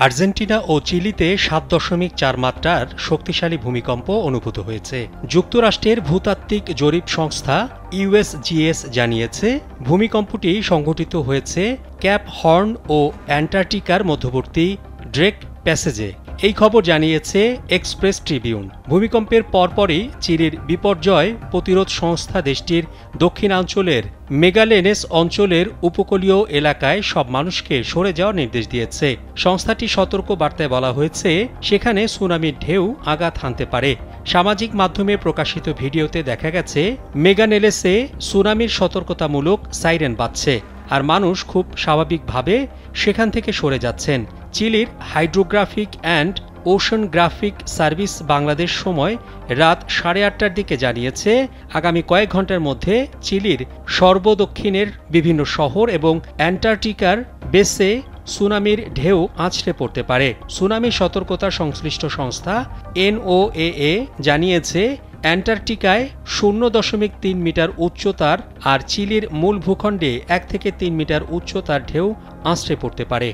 Argentina ও চিলিতে ৭.৪ মাত্রার শক্তিশালী ভূমিকম্প অনুভূত হয়েছে। যুক্তরাষ্ট্রের ভূতাত্ত্বিক জরিপ সংস্থা ইউএসজিএস জানিয়েছে, ভূমিকম্পটি সংঘটিত হয়েছে ক্যাপ হর্ন ও অ্যান্টার্কটিকার মধ্যবর্তী ড্রেক প্যাসেজে। এই খবর জানিয়েছে এক্সপ্রেস ট্রিবিউন। ভূমিকম্পের পরপরই চিলির বিপর্যয় প্রতিরোধ সংস্থা দেশটির দক্ষিণাঞ্চলের মেগালেনেস অঞ্চলের উপকূলীয় এলাকায় সব মানুষকে সরে যাওয়ার নির্দেশ দিয়েছে। সংস্থাটি সতর্ক বার্তায় বলা হয়েছে, সেখানে সুনামির ঢেউ আঘাত হানতে পারে। সামাজিক মাধ্যমে প্রকাশিত ভিডিওতে দেখা গেছে মেগানেলেসে সুনামির সতর্কতামূলক সাইরেন বাজছে, আর মানুষ খুব স্বাভাবিকভাবে সেখান থেকে সরে যাচ্ছেন। চিলির হাইড্রোগ্রাফিক অ্যান্ড ওশনগ্রাফিক সার্ভিস বাংলাদেশ সময় রাত 8:30টার দিকে জানিয়েছে, আগামী কয়েক ঘন্টার মধ্যে চিলির সর্বদক্ষিণের বিভিন্ন শহর এবং অ্যান্টার্কটিকার বেসে সুনামির ঢেউ আছড়ে পড়তে পারে। সুনামি সতর্কতা সংশ্লিষ্ট সংস্থা এনওএএ জানিয়েছে, অ্যান্টার্কটিকায় 0.3 মিটার উচ্চতার আর চিলির মূল ভূখণ্ডে 1 থেকে 3 মিটার উচ্চতার ঢেউ আছড়ে পড়তে পারে।